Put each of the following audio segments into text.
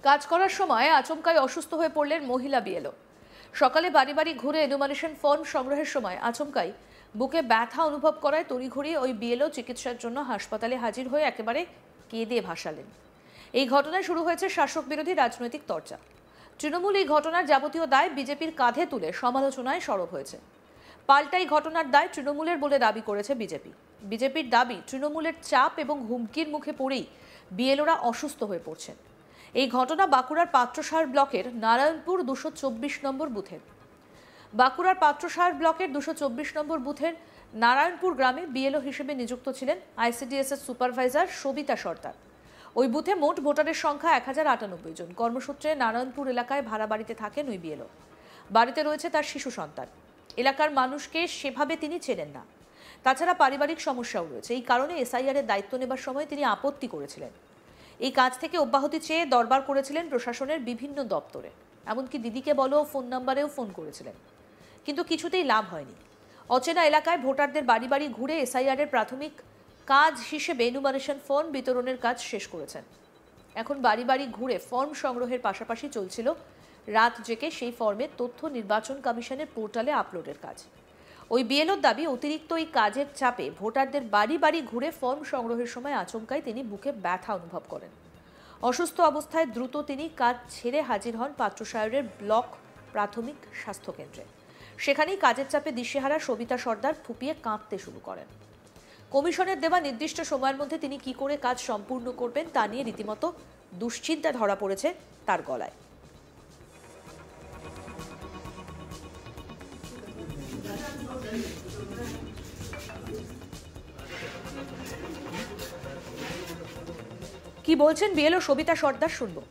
কাজ করার সময় আচমকাই অসুস্থ হয়ে পড়লেন মহিলা বিএলও। সকালে বাড়ি বাড়ি ঘুরে এনুমারেশন ফর্ম সংগ্রহের সময় আচমকাই বুকে ব্যথা অনুভব করায় তড়িঘড়ি ওই বিএলও চিকিৎসার জন্য হাসপাতালে হাজির হয়ে একেবারে কেঁদে ভাসালেন। এই ঘটনায় শুরু হয়েছে শাসক বিরোধী রাজনৈতিক চর্চা। তৃণমূল এই ঘটনার যাবতীয় দায় বিজেপির কাঁধে তুলে সমালোচনায় সরব হয়েছে। পাল্টাই ঘটনার দায় তৃণমূলের বলে দাবি করেছে বিজেপি। বিজেপির দাবি, তৃণমূলের চাপ এবং হুমকির মুখে পড়েই বিএলওরা অসুস্থ হয়ে পড়ছেন। এই ঘটনা বাঁকুড়ার পাত্রসার ব্লকের নারায়ণপুর 224 নম্বর বুথের। বাঁকুড়ার পাত্রসার ব্লকের 224 নম্বর বুথের নারায়ণপুর গ্রামে বিএলও হিসেবে নিযুক্ত ছিলেন আইসিডিএস এর সুপারভাইজার সবিতা সর্দার। ওই বুথে মোট ভোটারের সংখ্যা 1098 জন। কর্মসূত্রে নারায়ণপুর এলাকায় ভাড়া বাড়িতে থাকেন ওই বিএলও। বাড়িতে রয়েছে তার শিশু সন্তান। এলাকার মানুষকে সেভাবে তিনি চেনেন না। তাছাড়া পারিবারিক সমস্যাও রয়েছে। এই কারণে এসআইআর এর দায়িত্ব নেবার সময় তিনি আপত্তি করেছিলেন। এই কাজ থেকে অব্যাহতি চেয়ে দরবার করেছিলেন প্রশাসনের বিভিন্ন দপ্তরে, এমনকি দিদিকে বলো ফোন নাম্বারেও ফোন করেছিলেন, কিন্তু কিছুতেই লাভ হয়নি। অচেনা এলাকায় ভোটারদের বাড়ি বাড়ি ঘুরে এসআইআর এর প্রাথমিক কাজ হিসেবে এনুমারেশন ফর্ম বিতরণের কাজ শেষ করেছেন। এখন বাড়ি বাড়ি ঘুরে ফর্ম সংগ্রহের পাশাপাশি চলছিল রাত জেগে সেই ফর্মের তথ্য নির্বাচন কমিশনের পোর্টালে আপলোডের কাজ। ওই বিএলওর দাবি, অতিরিক্ত এই কাজের চাপে ভোটারদের বাড়ি বাড়ি ঘুরে ফর্ম সংগ্রহের সময় আচমকাই তিনি বুকে ব্যথা অনুভব করেন। অসুস্থ অবস্থায় দ্রুত তিনি কাজ ছেড়ে হাজির হন পাত্রসায়রের ব্লক প্রাথমিক স্বাস্থ্যকেন্দ্রে। সেখানেই কাজের চাপে দিশেহারা সবিতা সর্দার ফুপিয়ে কাঁদতে শুরু করেন। কমিশনের দেওয়া নির্দিষ্ট সময়ের মধ্যে তিনি কি করে কাজ সম্পূর্ণ করবেন তা নিয়ে রীতিমতো দুশ্চিন্তা ধরা পড়েছে তার গলায়। কি বলছেন বিএলও সবিতা সর্দার, শুনবো।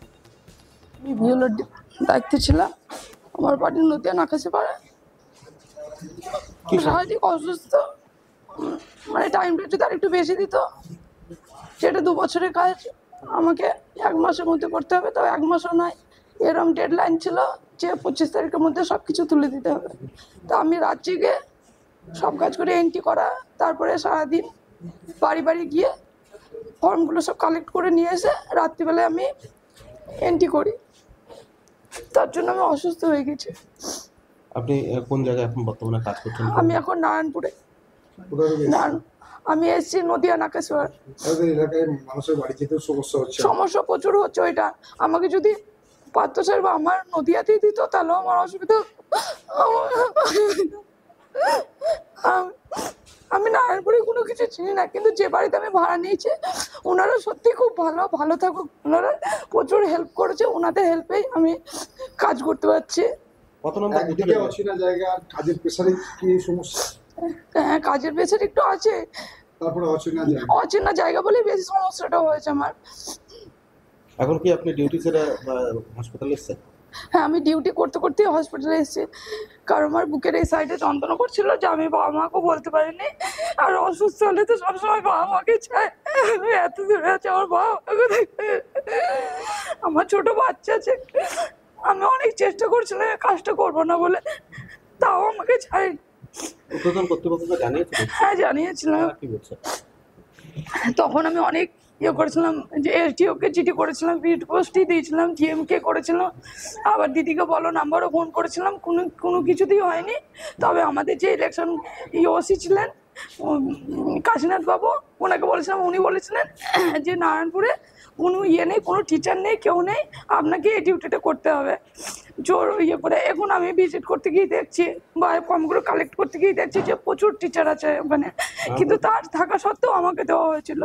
আমি বিএলওর দায়িত্বে ছিলাম। আমার বাড়ি নদিয়া নাকাশে পাড়া। শারীরিক অসুস্থ, মানে টাইমটা যদি আর একটু বেশি দিত, সেটা 2 বছরের কাজ আমাকে 1 মাসের মধ্যে করতে হবে। তো 1 মাসও নয়, এরকম ডেডলাইন ছিল যে 25 তারিখের মধ্যে সব কিছু তুলে দিতে হবে। তো আমি রাত জেগে সব কাজ করে এন্ট্রি করা, তারপরে সারাদিন বাড়ি বাড়ি গিয়ে ফর্মগুলো সব কালেক্ট করে নিয়ে এসে রাত্রিবেলায় আমি এন্ট্রি করি। তার জন্য আমি অসুস্থ হয়ে গেছি। আপনি কোন জায়গায় এখন বর্তমানে কাজ করছেন? আমি এখন নারায়ণপুরে। আমি এসেছি নদিয়া নাকাশপাড়া। এলাকায় মানুষের বাড়ি যেতে সমস্যা প্রচুর হচ্ছে। ওইটা আমাকে যদি পাত্রসাহেব বা আমার নদিয়াতেই দিত তাহলেও আমার অসুবিধা। আমি নারায়ণপুরে কোনো কিছু চিনি না, কিন্তু যে বাড়িতে আমি ভাড়া নিয়েছি ওনারা সত্যি খুব ভালো থাকুক। ওনারা প্রচুর হেল্প করেছে, ওনাদের হেল্পেই আমি কাজ করতে পারছি। কত নম্বর বুথে অচেনা জায়গা, কাজের প্রেসারে কি সমস্যা? হ্যাঁ, কাজের প্রেসার একটু আছে, তারপরে অচেনা জায়গা বলে বেশি সমস্যাটা হয়েছে আমার। এখন কি আপনি ডিউটি ছেড়ে হাসপাতালে এসেছেন? হ্যাঁ, আমি ডিউটি করতে করতে হসপিটালে এসেছি, কারণ আমার বুকের এই সাইডে যন্ত্রণা করছিল যে আমি বাবা মাকেও বলতে পারিনি। আর অসুস্থ হলে তো সবসময় বাবা মাকে চাই। এত দূরে আছে আমার বাবা মাকে দেখতে। আমার ছোট বাচ্চা আছে, আমি অনেক চেষ্টা করছিলাম কাজটা করবো না বলে, তাও আমাকে চাই। কর্তৃপক্ষকে জানিয়েছিলেন? হ্যাঁ, জানিয়েছিলাম। কি বলছে? তখন আমি অনেক করেছিলাম, যে এসডিওকে চিঠি করেছিলাম, বিট পোস্টই দিয়েছিলাম, জিএমকে করেছিলাম, আবার দিদিকে বলো নাম্বারও ফোন করেছিলাম, কোনো কিছুতেই হয়নি। তবে আমাদের যে ইলেকশন ওসি ছিলেন কাশীনাথ বাবু, ওনাকে বলেছিলাম, উনি বলেছিলেন যে নারায়ণপুরে কোনো নেই, কোনো টিচার নেই, কেউ নেই, আপনাকে এই ডিউটিটা করতে হবে জোর করে। এখন আমি ভিজিট করতে গিয়ে দেখছি বা ফর্মগুলো কালেক্ট করতে গিয়ে দেখছি যে প্রচুর টিচার আছে ওখানে, কিন্তু তার থাকা সত্ত্বেও আমাকে দেওয়া হয়েছিল।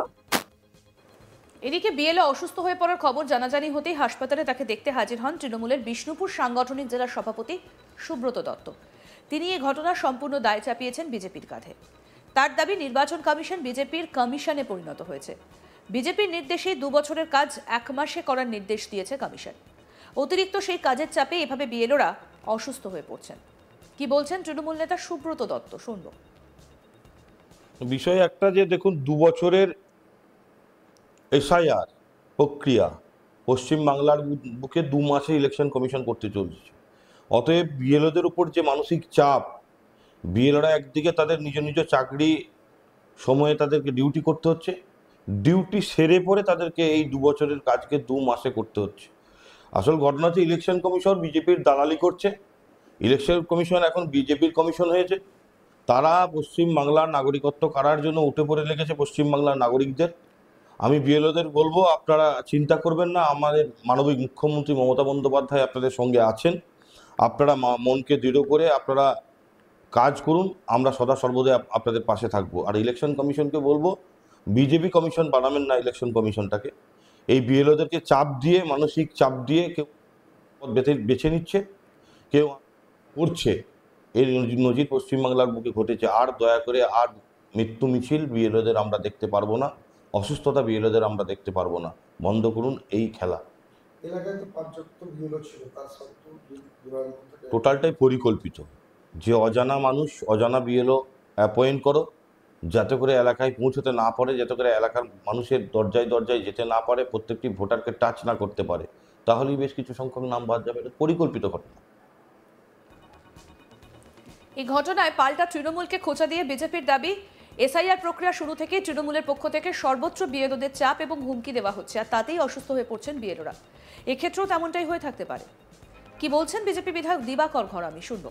এদিকে বিএলও অসুস্থ হয়ে পড়ার খবর জানাজানি হতেই হাসপাতালে তাকে দেখতে হাজির হন তৃণমূলের বিষ্ণুপুর সাংগঠনিক জেলার সভাপতি সুব্রত দত্ত। তিনি এই ঘটনার সম্পূর্ণ দায় চাপিয়েছেন বিজেপির কাঁধে। তার দাবি, নির্বাচন কমিশন বিজেপির কমিশনে পরিণত হয়েছে। বিজেপির নির্দেশে 2 বছরের কাজ 1 মাসে করার নির্দেশ দিয়েছে কমিশন। অতিরিক্ত সেই কাজের চাপে এভাবে বিএলওরা অসুস্থ হয়ে পড়ছেন। কি বলছেন তৃণমূল নেতা সুব্রত দত্ত, শুনব। বিষয় একটা যে দেখুন, 2 বছরের এসআইআর প্রক্রিয়া পশ্চিমবাংলার বুকে 2 মাসে ইলেকশন কমিশন করতে চলছে। অতএব বিএলওদের উপর যে মানসিক চাপ, বিএলওরা একদিকে তাদের নিজ নিজ চাকরি সময়ে তাদেরকে ডিউটি করতে হচ্ছে, ডিউটি সেরে পরে তাদেরকে এই 2 বছরের কাজকে 2 মাসে করতে হচ্ছে। আসল ঘটনা হচ্ছে ইলেকশন কমিশন বিজেপির দালালি করছে। ইলেকশন কমিশন এখন বিজেপির কমিশন হয়েছে। তারা পশ্চিমবাংলার নাগরিকত্ব কারার জন্য উঠে পড়ে লেগেছে পশ্চিমবাংলার নাগরিকদের। আমি বিএলওদের বলবো, আপনারা চিন্তা করবেন না, আমাদের মানবিক মুখ্যমন্ত্রী মমতা বন্দ্যোপাধ্যায় আপনাদের সঙ্গে আছেন। আপনারা মনকে দৃঢ় করে আপনারা কাজ করুন, আমরা সদা সর্বদা আপনাদের পাশে থাকবো। আর ইলেকশন কমিশনকে বলবো, বিজেপি কমিশন বানাবেন না ইলেকশন কমিশনটাকে। এই বিএলওদেরকে চাপ দিয়ে, মানসিক চাপ দিয়ে কেউ বেছে নিচ্ছে, কেউ করছে। এই নজির পশ্চিমবাংলার বুকে ঘটেছে। আর দয়া করে আর মৃত্যু মিছিল বিএলওদের আমরা দেখতে পারবো না, অসুস্থতা বিএলওদের আমরা দেখতে পারবো না। বন্ধ করুন এই খেলা। এলাকায় তো পর্যাপ্ত ভিড়ও ছিল, তার সত্ত্বেও দূরান্ত থেকে টোটালটাই পরিকল্পিত। যে অজানা মানুষ, অজানা বিএলও অ্যাপয়েন্ট করো, যাতে করে এলাকায় পৌঁছতে না পারে, যাতে করে এলাকার মানুষের দরজায় দরজায় যেতে না পারে, প্রত্যেকটি ভোটারকে টাচ না করতে পারে, তাহলেই বেশ কিছু সংখ্যক নাম বাদ যাবে। এটা পরিকল্পিত ঘটনা। এই ঘটনায় পাল্টা তৃণমূলকে খোঁচা দিয়ে বিজেপির দাবি, এসআইআর প্রক্রিয়া শুরু থেকেই তৃণমূলের পক্ষ থেকে সর্বোচ্চ বিএলওদের চাপ এবং হুমকি দেওয়া হচ্ছে, আর তাতেই অসুস্থ হয়ে পড়ছেন বিএলওরা। এক্ষেত্রেও তেমনটাই হয়ে থাকতে পারে। কি বলছেন বিজেপি বিধায়ক দিবাকর ঘরামি, শুনব।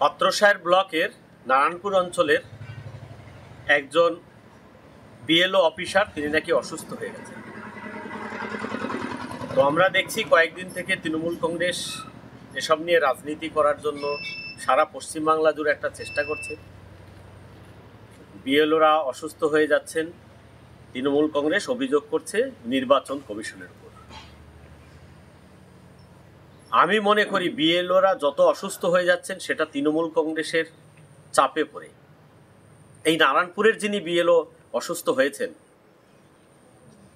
পাত্রসায়ের ব্লকের নারায়ণপুর অঞ্চলের একজন বিএলও অফিসার, তিনি নাকি অসুস্থ হয়ে গেছেন। তো আমরা দেখছি কয়েকদিন থেকে তৃণমূল কংগ্রেস এসব নিয়ে রাজনীতি করার জন্য সারা পশ্চিমবাংলা জুড়ে একটা চেষ্টা করছে। বিএলওরা অসুস্থ হয়ে যাচ্ছেন, তৃণমূল কংগ্রেস অভিযোগ করছে নির্বাচন কমিশনের উপর। আমি মনে করি বিএলওরা যত অসুস্থ হয়ে যাচ্ছেন সেটা তৃণমূল কংগ্রেসের চাপে পড়ে। এই নারায়ণপুরের যিনি বিএলও অসুস্থ হয়েছেন,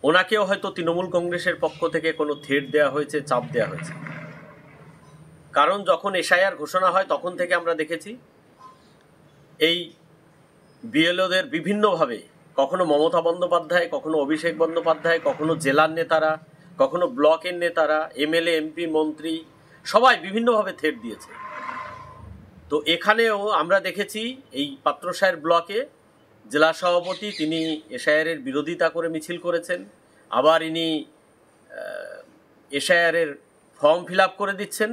ওনাকেও হয়তো তৃণমূল কংগ্রেসের পক্ষ থেকে কোনো থ্রেট দেওয়া হয়েছে, চাপ দেওয়া হয়েছে। কারণ যখন এসআইআর ঘোষণা হয় তখন থেকে আমরা দেখেছি এই বিএলওদের বিভিন্নভাবে, কখনো মমতা বন্দ্যোপাধ্যায়, কখনো অভিষেক বন্দ্যোপাধ্যায়, কখনো জেলার নেতারা, কখনো ব্লকের নেতারা, এমএলএ, এমপি, মন্ত্রী, সবাই বিভিন্নভাবে থ্রেট দিয়েছে। তো এখানেও আমরা দেখেছি এই পাত্রসায়ের ব্লকে জেলা সভাপতি, তিনি এসআইআরের বিরোধিতা করে মিছিল করেছেন। আবার ইনি এসআইআরের ফর্ম ফিল আপ করে দিচ্ছেন।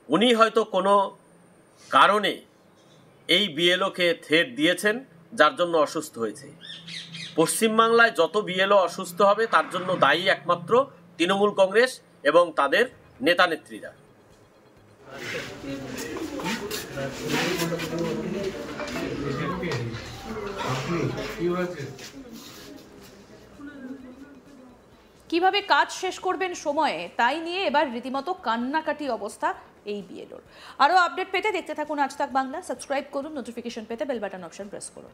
উনি হয়তো কোনো কারণে এই বিএলওকে থ্রেট দিয়েছেন, যার জন্য অসুস্থ হয়েছে। পশ্চিমবাংলায় যত বিএলও অসুস্থ হবে তার জন্য দায়ী একমাত্র তৃণমূল কংগ্রেস এবং তাদের নেতা নেত্রীরা। কিভাবে কাজ শেষ করবেন সময়ে, তাই নিয়ে এবার রীতিমতো কান্নাকাটি অবস্থা এই বিএলওর। আরও আপডেট পেতে দেখতে থাকুন আজ তাক বাংলা। সাবস্ক্রাইব করুন, নোটিফিকেশন পেতে বেল বাটন অপশন প্রেস করুন।